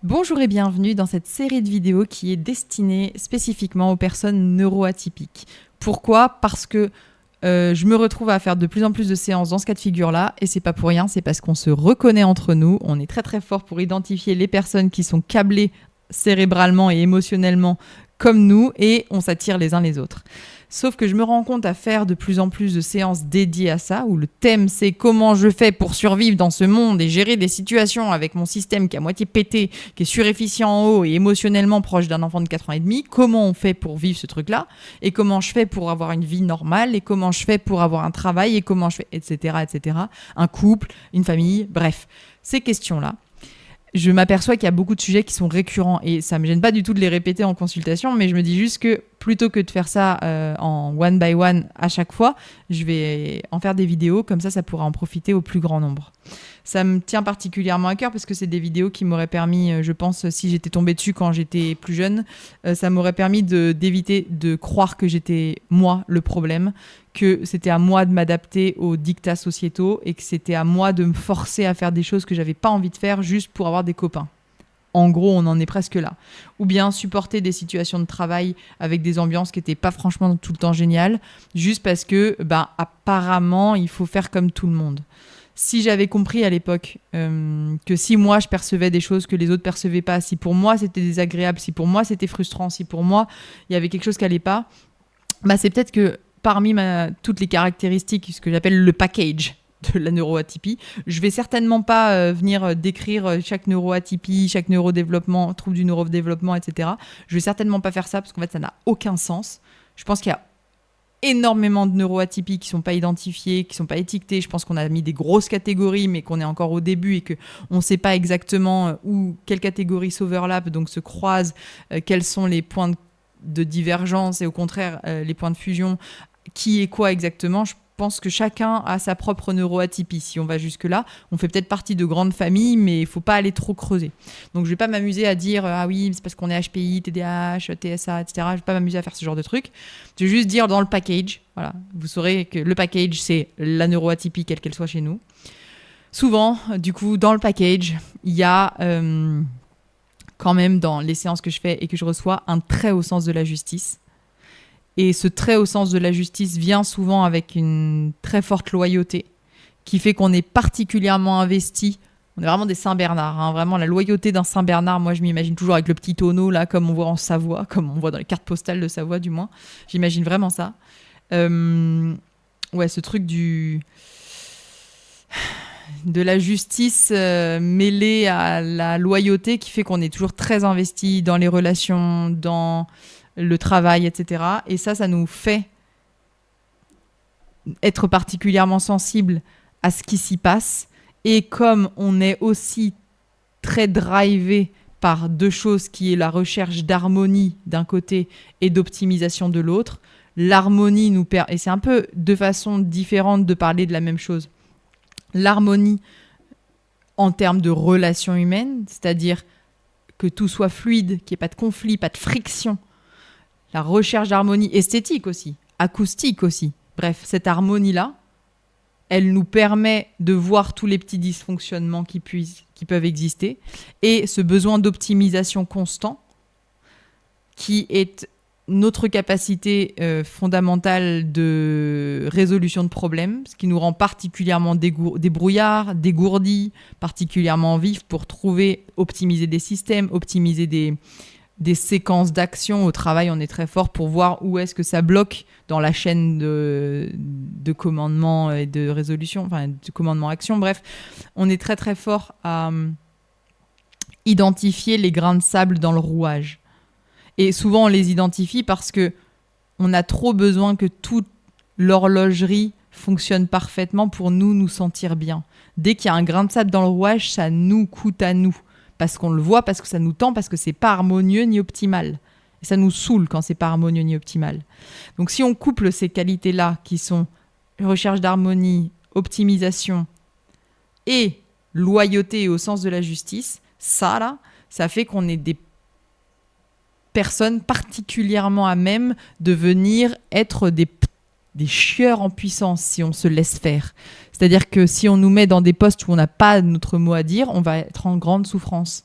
Bonjour et bienvenue dans cette série de vidéos qui est destinée spécifiquement aux personnes neuroatypiques. Pourquoi ? Parce que je me retrouve à faire de plus en plus de séances dans ce cas de figure-là, et c'est pas pour rien, c'est parce qu'on se reconnaît entre nous, on est très très fort pour identifier les personnes qui sont câblées cérébralement et émotionnellement comme nous, et on s'attire les uns les autres. Sauf que je me rends compte à faire de plus en plus de séances dédiées à ça, où le thème c'est comment je fais pour survivre dans ce monde et gérer des situations avec mon système qui est à moitié pété, qui est surefficient en haut et émotionnellement proche d'un enfant de 4 ans et demi. Comment on fait pour vivre ce truc-là ? Et comment je fais pour avoir une vie normale ? Et comment je fais pour avoir un travail ? Et comment je fais, etc., etc. Un couple, une famille, bref. Ces questions-là, je m'aperçois qu'il y a beaucoup de sujets qui sont récurrents et ça me gêne pas du tout de les répéter en consultation, mais je me dis juste que plutôt que de faire ça en one by one à chaque fois, je vais en faire des vidéos, comme ça pourra en profiter au plus grand nombre. Ça me tient particulièrement à cœur parce que c'est des vidéos qui m'auraient permis, je pense, si j'étais tombée dessus quand j'étais plus jeune, ça m'aurait permis d'éviter de croire que j'étais moi le problème, que c'était à moi de m'adapter aux dictats sociétaux et que c'était à moi de me forcer à faire des choses que j'avais pas envie de faire juste pour avoir des copains. En gros, on en est presque là. Ou bien supporter des situations de travail avec des ambiances qui n'étaient pas franchement tout le temps géniales, juste parce que, apparemment, il faut faire comme tout le monde. Si j'avais compris à l'époque que si moi je percevais des choses que les autres percevaient pas, si pour moi c'était désagréable, si pour moi c'était frustrant, si pour moi il y avait quelque chose qui allait pas, c'est peut-être que parmi toutes les caractéristiques, ce que j'appelle le package de la neuroatypie, je vais certainement pas venir décrire chaque neuroatypie, chaque neurodéveloppement, trouble du neurodéveloppement, etc. Je vais certainement pas faire ça parce qu'en fait ça n'a aucun sens. Je pense qu'il y a énormément de neuroatypies qui sont pas identifiées, qui sont pas étiquetées. Je pense qu'on a mis des grosses catégories, mais qu'on est encore au début et qu'on sait pas exactement où, quelles catégories s'overlappent, donc se croisent, quels sont les points de divergence et au contraire les points de fusion, qui est quoi exactement. Je pense que chacun a sa propre neuroatypie. Si on va jusque-là, on fait peut-être partie de grandes familles, mais il faut pas aller trop creuser. Donc je vais pas m'amuser à dire ah oui, c'est parce qu'on est HPI, TDAH, TSA, etc. Je vais pas m'amuser à faire ce genre de trucs. Je vais juste dire dans le package, voilà, vous saurez que le package, c'est la neuroatypie, quelle qu'elle soit chez nous. Souvent, du coup, dans le package, il y a quand même dans les séances que je fais et que je reçois un très haut sens de la justice. Et ce très haut sens de la justice vient souvent avec une très forte loyauté qui fait qu'on est particulièrement investi. On est vraiment des Saint-Bernard, hein. Vraiment la loyauté d'un Saint-Bernard. Moi, je m'imagine toujours avec le petit tonneau, là, comme on voit en Savoie, comme on voit dans les cartes postales de Savoie, du moins. J'imagine vraiment ça. Ce truc de la justice mêlée à la loyauté qui fait qu'on est toujours très investi dans les relations, dans le travail, etc. Et ça nous fait être particulièrement sensible à ce qui s'y passe. Et comme on est aussi très drivé par deux choses, qui est la recherche d'harmonie d'un côté et d'optimisation de l'autre, l'harmonie nous permet... Et c'est un peu deux façons différentes de parler de la même chose. L'harmonie en termes de relations humaines, c'est-à-dire que tout soit fluide, qu'il n'y ait pas de conflit, pas de friction. La recherche d'harmonie esthétique aussi, acoustique aussi. Bref, cette harmonie-là, elle nous permet de voir tous les petits dysfonctionnements qui peuvent exister et ce besoin d'optimisation constant qui est notre capacité fondamentale de résolution de problèmes, ce qui nous rend particulièrement débrouillards, dégourdis, particulièrement vifs pour optimiser des systèmes, optimiser des séquences d'action. Au travail, on est très fort pour voir où est-ce que ça bloque dans la chaîne de commandement et de résolution, enfin de commandement-action. Bref, on est très très fort à identifier les grains de sable dans le rouage. Et souvent, on les identifie parce qu'on a trop besoin que toute l'horlogerie fonctionne parfaitement pour nous sentir bien. Dès qu'il y a un grain de sable dans le rouage, ça nous coûte à nous. Parce qu'on le voit, parce que ça nous tend, parce que c'est pas harmonieux ni optimal. Et ça nous saoule quand c'est pas harmonieux ni optimal. Donc si on couple ces qualités-là, qui sont recherche d'harmonie, optimisation et loyauté au sens de la justice, ça fait qu'on est des personnes particulièrement à même de venir être des chieurs en puissance si on se laisse faire. C'est-à-dire que si on nous met dans des postes où on n'a pas notre mot à dire, on va être en grande souffrance.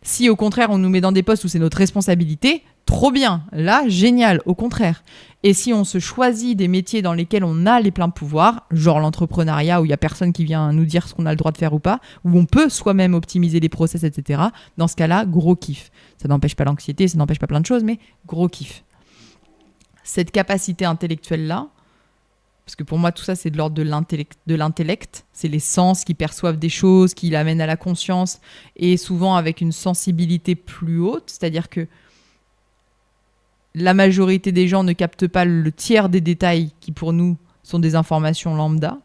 Si au contraire on nous met dans des postes où c'est notre responsabilité, trop bien, là génial, au contraire. Et si on se choisit des métiers dans lesquels on a les pleins pouvoirs, genre l'entrepreneuriat où il n'y a personne qui vient nous dire ce qu'on a le droit de faire ou pas, où on peut soi-même optimiser les process, etc., dans ce cas-là, gros kiff. Ça n'empêche pas l'anxiété, ça n'empêche pas plein de choses, mais gros kiff. Cette capacité intellectuelle-là, parce que pour moi tout ça c'est de l'ordre de l'intellect, c'est les sens qui perçoivent des choses, qui l'amènent à la conscience, et souvent avec une sensibilité plus haute, c'est-à-dire que la majorité des gens ne captent pas le tiers des détails qui pour nous sont des informations lambda.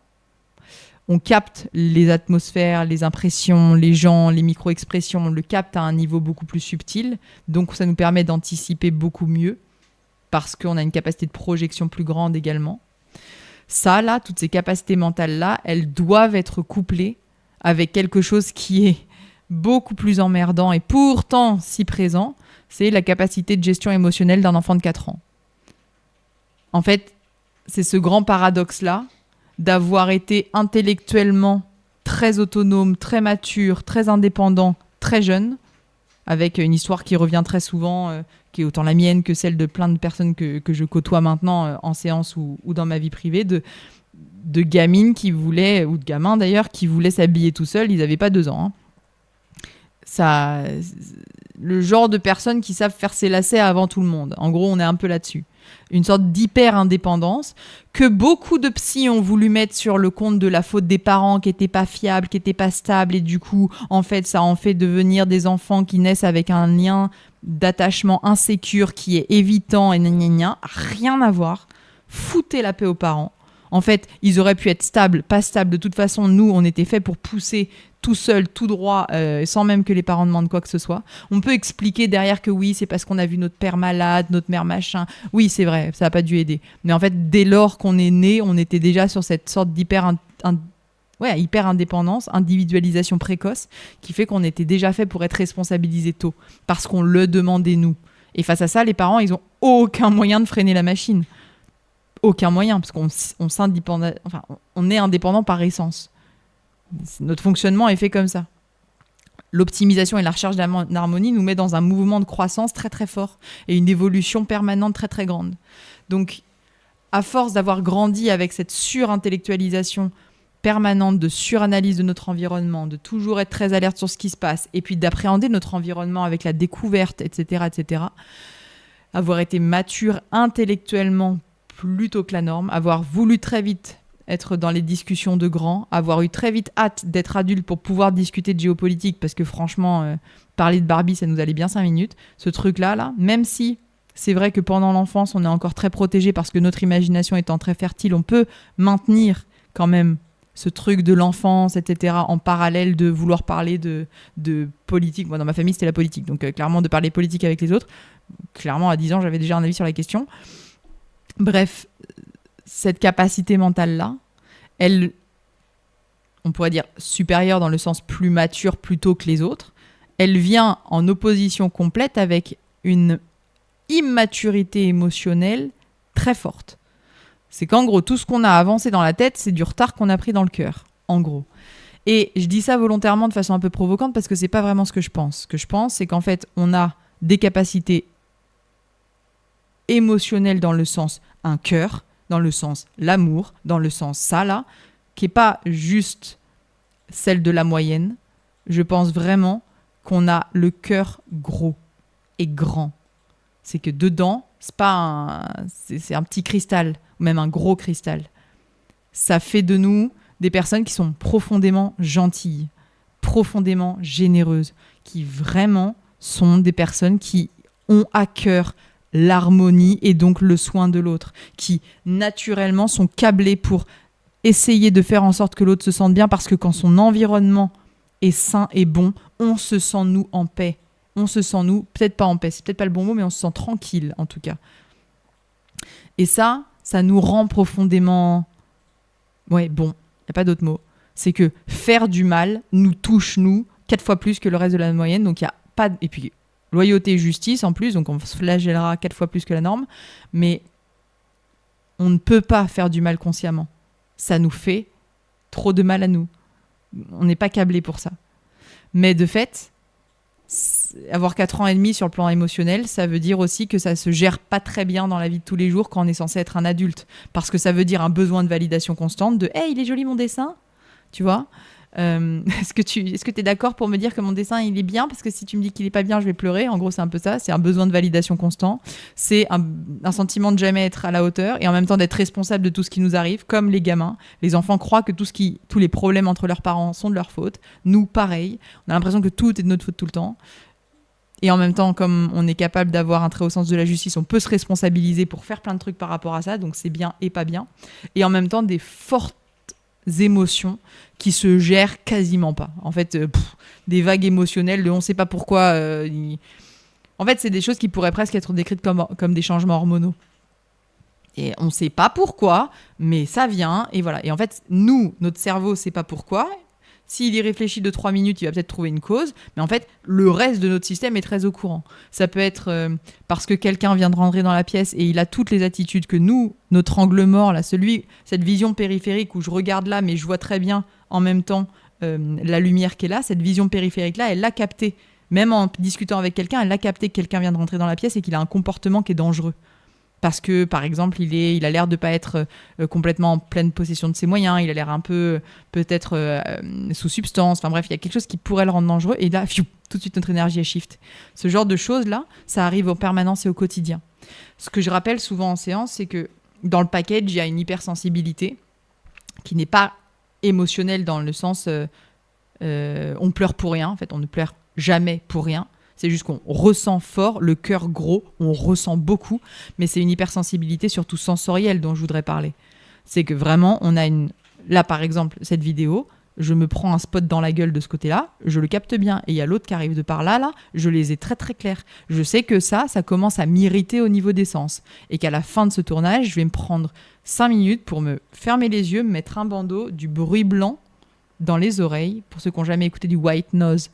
On capte les atmosphères, les impressions, les gens, les micro-expressions, on le capte à un niveau beaucoup plus subtil, donc ça nous permet d'anticiper beaucoup mieux, parce qu'on a une capacité de projection plus grande également. Ça, là, toutes ces capacités mentales-là, elles doivent être couplées avec quelque chose qui est beaucoup plus emmerdant et pourtant si présent, c'est la capacité de gestion émotionnelle d'un enfant de 4 ans. En fait, c'est ce grand paradoxe-là d'avoir été intellectuellement très autonome, très mature, très indépendant, très jeune, avec une histoire qui revient très souvent, qui est autant la mienne que celle de plein de personnes que je côtoie maintenant en séance ou dans ma vie privée, de gamines qui voulaient, ou de gamins d'ailleurs, qui voulaient s'habiller tout seuls, ils n'avaient pas 2 ans. Ça, le genre de personnes qui savent faire ses lacets avant tout le monde. En gros, on est un peu là-dessus. Une sorte d'hyper-indépendance que beaucoup de psys ont voulu mettre sur le compte de la faute des parents qui n'étaient pas fiables, qui n'étaient pas stables, et du coup, en fait, ça en fait devenir des enfants qui naissent avec un lien d'attachement insécure qui est évitant et gna gna gna. Rien à voir. Foutez la paix aux parents. En fait, ils auraient pu être stables, pas stables. De toute façon, nous, on était fait pour pousser tout seul, tout droit, sans même que les parents demandent quoi que ce soit. On peut expliquer derrière que oui, c'est parce qu'on a vu notre père malade, notre mère machin. Oui, c'est vrai, ça n'a pas dû aider. Mais en fait, dès lors qu'on est né, on était déjà sur cette sorte hyper-indépendance, individualisation précoce, qui fait qu'on était déjà fait pour être responsabilisé tôt, parce qu'on le demandait nous. Et face à ça, les parents, ils n'ont aucun moyen de freiner la machine. Aucun moyen, parce on est indépendant par essence. Notre fonctionnement est fait comme ça. L'optimisation et la recherche d'harmonie nous met dans un mouvement de croissance très très fort et une évolution permanente très très grande. Donc, à force d'avoir grandi avec cette surintellectualisation permanente, de suranalyse de notre environnement, de toujours être très alerte sur ce qui se passe, et puis d'appréhender notre environnement avec la découverte, etc., avoir été mature intellectuellement plutôt que la norme, avoir voulu très vite être dans les discussions de grands, avoir eu très vite hâte d'être adulte pour pouvoir discuter de géopolitique, parce que franchement, parler de Barbie, ça nous allait bien 5 minutes. Ce truc-là, même si c'est vrai que pendant l'enfance, on est encore très protégé parce que notre imagination étant très fertile, on peut maintenir quand même ce truc de l'enfance, etc., en parallèle de vouloir parler de politique. Moi, dans ma famille, c'était la politique. Donc, clairement, de parler politique avec les autres. Clairement, à 10 ans, j'avais déjà un avis sur la question. Bref, cette capacité mentale-là, elle, on pourrait dire supérieure dans le sens plus mature plutôt que les autres, elle vient en opposition complète avec une immaturité émotionnelle très forte. C'est qu'en gros, tout ce qu'on a avancé dans la tête, c'est du retard qu'on a pris dans le cœur, en gros. Et je dis ça volontairement de façon un peu provocante parce que c'est pas vraiment ce que je pense. Ce que je pense, c'est qu'en fait, on a des capacités émotionnelles dans le sens un cœur, dans le sens l'amour, dans le sens ça là, qui n'est pas juste celle de la moyenne. Je pense vraiment qu'on a le cœur gros et grand. C'est que dedans, c'est un petit cristal, ou même un gros cristal. Ça fait de nous des personnes qui sont profondément gentilles, profondément généreuses, qui vraiment sont des personnes qui ont à cœur l'harmonie et donc le soin de l'autre, qui naturellement sont câblés pour essayer de faire en sorte que l'autre se sente bien, parce que quand son environnement est sain et bon, on se sent nous en paix. On se sent nous, peut-être pas en paix, c'est peut-être pas le bon mot, mais on se sent tranquille en tout cas. Et ça nous rend profondément... Ouais, bon, il n'y a pas d'autre mot. C'est que faire du mal nous touche, nous, 4 fois plus que le reste de la moyenne, donc il n'y a pas... Et puis... loyauté et justice en plus, donc on se flagellera 4 fois plus que la norme, mais on ne peut pas faire du mal consciemment. Ça nous fait trop de mal à nous. On n'est pas câblé pour ça. Mais de fait, avoir 4 ans et demi sur le plan émotionnel, ça veut dire aussi que ça se gère pas très bien dans la vie de tous les jours quand on est censé être un adulte. Parce que ça veut dire un besoin de validation constante de « Hey, il est joli mon dessin !» Tu vois ? Est-ce que tu es d'accord pour me dire que mon dessin il est bien, parce que si tu me dis qu'il est pas bien je vais pleurer. En gros c'est un peu ça, c'est un besoin de validation constant, c'est un sentiment de jamais être à la hauteur et en même temps d'être responsable de tout ce qui nous arrive, comme les gamins. Les enfants croient que tous les problèmes entre leurs parents sont de leur faute. Nous pareil, on a l'impression que tout est de notre faute tout le temps. Et en même temps, comme on est capable d'avoir un très haut sens de la justice, on peut se responsabiliser pour faire plein de trucs par rapport à ça, donc c'est bien et pas bien. Et en même temps des fortes émotions qui se gèrent quasiment pas. En fait, des vagues émotionnelles de on sait pas pourquoi. En fait, c'est des choses qui pourraient presque être décrites comme des changements hormonaux. Et on sait pas pourquoi, mais ça vient, et voilà. Et en fait, notre cerveau sait pas pourquoi. S'il y réfléchit 2-3 minutes, il va peut-être trouver une cause. Mais en fait, le reste de notre système est très au courant. Ça peut être parce que quelqu'un vient de rentrer dans la pièce et il a toutes les attitudes que nous, notre angle mort, là, cette vision périphérique où je regarde là, mais je vois très bien en même temps la lumière qui est là, cette vision périphérique-là, elle l'a capté. Même en discutant avec quelqu'un, elle l'a capté que quelqu'un vient de rentrer dans la pièce et qu'il a un comportement qui est dangereux. Parce que, par exemple, il a l'air de ne pas être complètement en pleine possession de ses moyens, il a l'air un peu, peut-être, sous substance. Enfin bref, il y a quelque chose qui pourrait le rendre dangereux. Et là, tout de suite, notre énergie est shift. Ce genre de choses-là, ça arrive en permanence et au quotidien. Ce que je rappelle souvent en séance, c'est que dans le package, il y a une hypersensibilité qui n'est pas émotionnelle dans le sens on pleure pour rien. En fait, on ne pleure jamais pour rien. C'est juste qu'on ressent fort, le cœur gros, on ressent beaucoup, mais c'est une hypersensibilité surtout sensorielle dont je voudrais parler. C'est que vraiment, on a là par exemple, cette vidéo, je me prends un spot dans la gueule de ce côté-là, je le capte bien, et il y a l'autre qui arrive de par là, je les ai très très clairs. Je sais que ça commence à m'irriter au niveau des sens, et qu'à la fin de ce tournage, je vais me prendre 5 minutes pour me fermer les yeux, me mettre un bandeau, du bruit blanc dans les oreilles, pour ceux qui n'ont jamais écouté du white noise,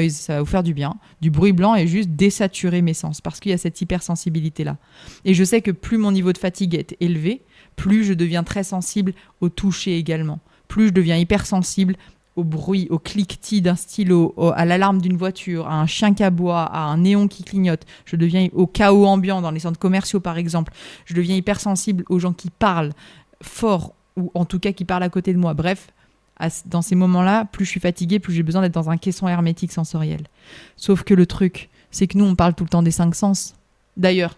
ça va vous faire du bien, du bruit blanc et juste désaturer mes sens parce qu'il y a cette hypersensibilité-là. Et je sais que plus mon niveau de fatigue est élevé, plus je deviens très sensible au toucher également. Plus je deviens hypersensible au bruit, au cliquetis d'un stylo, à l'alarme d'une voiture, à un chien qui aboie, à un néon qui clignote. Je deviens au chaos ambiant dans les centres commerciaux par exemple. Je deviens hypersensible aux gens qui parlent fort ou en tout cas qui parlent à côté de moi. Bref, dans ces moments-là, plus je suis fatiguée, plus j'ai besoin d'être dans un caisson hermétique sensoriel. Sauf que le truc, c'est que nous, on parle tout le temps des 5 sens. D'ailleurs,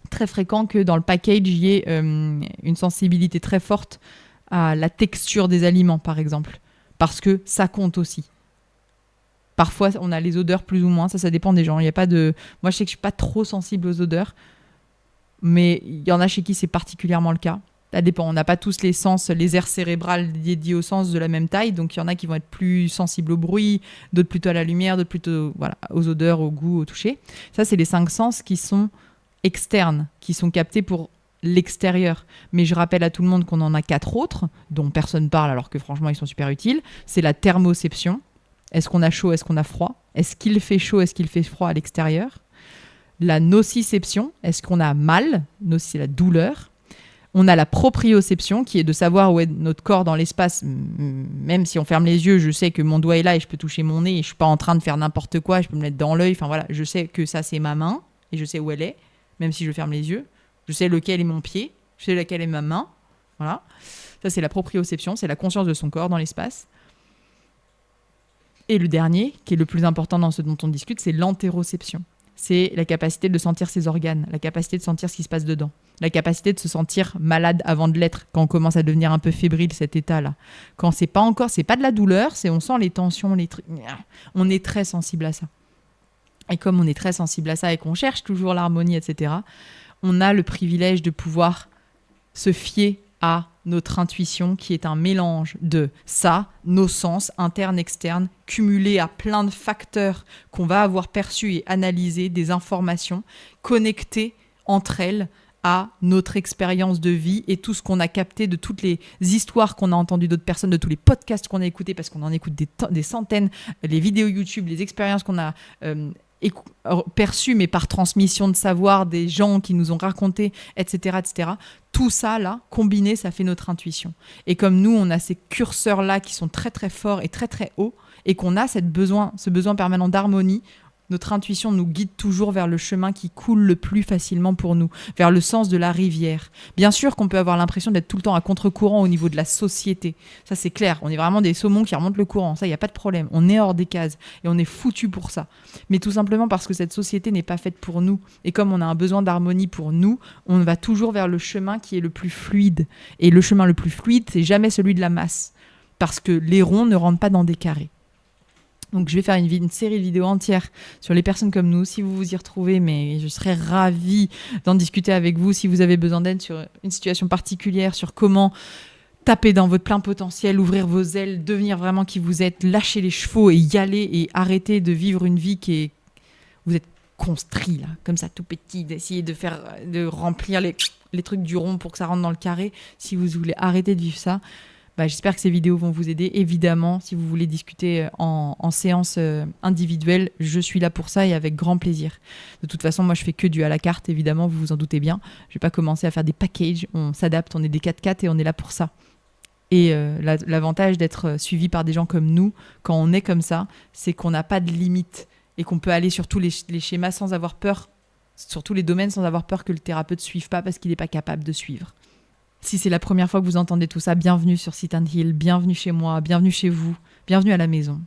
très fréquent que dans le package, il y ait une sensibilité très forte à la texture des aliments, par exemple. Parce que ça compte aussi. Parfois, on a les odeurs plus ou moins, ça dépend des gens. Il y a pas de... Moi, je sais que je ne suis pas trop sensible aux odeurs, mais il y en a chez qui c'est particulièrement le cas. Ça dépend, on n'a pas tous les sens, les aires cérébrales dédiées aux sens de la même taille, donc il y en a qui vont être plus sensibles au bruit, d'autres plutôt à la lumière, d'autres plutôt aux odeurs, au goût, au toucher. Ça, c'est les 5 sens qui sont externes, qui sont captés pour l'extérieur. Mais je rappelle à tout le monde qu'on en a 4 autres, dont personne parle alors que franchement, ils sont super utiles. C'est la thermoception. Est-ce qu'on a chaud, est-ce qu'on a froid ? Est-ce qu'il fait chaud, est-ce qu'il fait froid à l'extérieur ? La nociception, est-ce qu'on a mal ? Noci, c'est la douleur. On a la proprioception, qui est de savoir où est notre corps dans l'espace. Même si on ferme les yeux, je sais que mon doigt est là et je peux toucher mon nez et je ne suis pas en train de faire n'importe quoi, je peux me mettre dans l'œil. Enfin voilà, je sais que ça, c'est ma main et je sais où elle est, même si je ferme les yeux. Je sais lequel est mon pied, je sais lequel est ma main. Voilà. Ça, c'est la proprioception, c'est la conscience de son corps dans l'espace. Et le dernier, qui est le plus important dans ce dont on discute, c'est l'entéroception. C'est la capacité de sentir ses organes, la capacité de sentir ce qui se passe dedans, la capacité de se sentir malade avant de l'être, quand on commence à devenir un peu fébrile, cet état-là. Quand c'est pas de la douleur, on sent les tensions, les trucs. On est très sensible à ça. Et comme on est très sensible à ça et qu'on cherche toujours l'harmonie, etc., on a le privilège de pouvoir se fier à notre intuition, qui est un mélange de ça, nos sens, internes, externes, cumulés à plein de facteurs qu'on va avoir perçus et analysés, des informations connectées entre elles à notre expérience de vie et tout ce qu'on a capté de toutes les histoires qu'on a entendues d'autres personnes, de tous les podcasts qu'on a écoutés, parce qu'on en écoute des centaines, les vidéos YouTube, les expériences qu'on a perçues, mais par transmission de savoir, des gens qui nous ont raconté, etc., etc. Tout ça, là, combiné, ça fait notre intuition. Et comme nous, on a ces curseurs-là qui sont très, très forts et très, très hauts, et qu'on a ce besoin permanent d'harmonie, Notre intuition nous guide toujours vers le chemin qui coule le plus facilement pour nous, vers le sens de la rivière. Bien sûr qu'on peut avoir l'impression d'être tout le temps à contre-courant au niveau de la société. Ça, c'est clair. On est vraiment des saumons qui remontent le courant. Ça, il n'y a pas de problème. On est hors des cases et on est foutu pour ça. Mais tout simplement parce que cette société n'est pas faite pour nous. Et comme on a un besoin d'harmonie pour nous, on va toujours vers le chemin qui est le plus fluide. Et le chemin le plus fluide, c'est jamais celui de la masse. Parce que les ronds ne rentrent pas dans des carrés. Donc je vais faire une série de vidéos entières sur les personnes comme nous, si vous vous y retrouvez, mais je serais ravie d'en discuter avec vous si vous avez besoin d'aide sur une situation particulière, sur comment taper dans votre plein potentiel, ouvrir vos ailes, devenir vraiment qui vous êtes, lâcher les chevaux et y aller et arrêter de vivre une vie qui est... Vous êtes construit là, comme ça tout petit, d'essayer de remplir les trucs du rond pour que ça rentre dans le carré. Si vous voulez arrêter de vivre ça, j'espère que ces vidéos vont vous aider. Évidemment, si vous voulez discuter en séance individuelle, je suis là pour ça et avec grand plaisir. De toute façon, moi, je fais que du à la carte, évidemment, vous vous en doutez bien. Je vais pas commencer à faire des packages, on s'adapte, on est des 4x4 et on est là pour ça. Et l'avantage d'être suivi par des gens comme nous, quand on est comme ça, c'est qu'on n'a pas de limite et qu'on peut aller sur tous les schémas sans avoir peur, sur tous les domaines sans avoir peur que le thérapeute ne suive pas parce qu'il n'est pas capable de suivre. Si c'est la première fois que vous entendez tout ça, bienvenue sur Sit and Heal, bienvenue chez moi, bienvenue chez vous, bienvenue à la maison.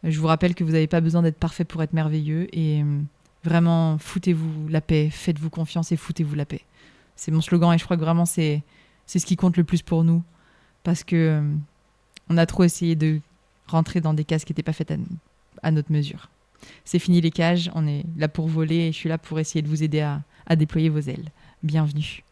Je vous rappelle que vous n'avez pas besoin d'être parfait pour être merveilleux et vraiment, foutez-vous la paix, faites-vous confiance et foutez-vous la paix. C'est mon slogan et je crois que vraiment c'est ce qui compte le plus pour nous parce que on a trop essayé de rentrer dans des cases qui n'étaient pas faites à notre mesure. C'est fini les cages, on est là pour voler et je suis là pour essayer de vous aider à déployer vos ailes. Bienvenue.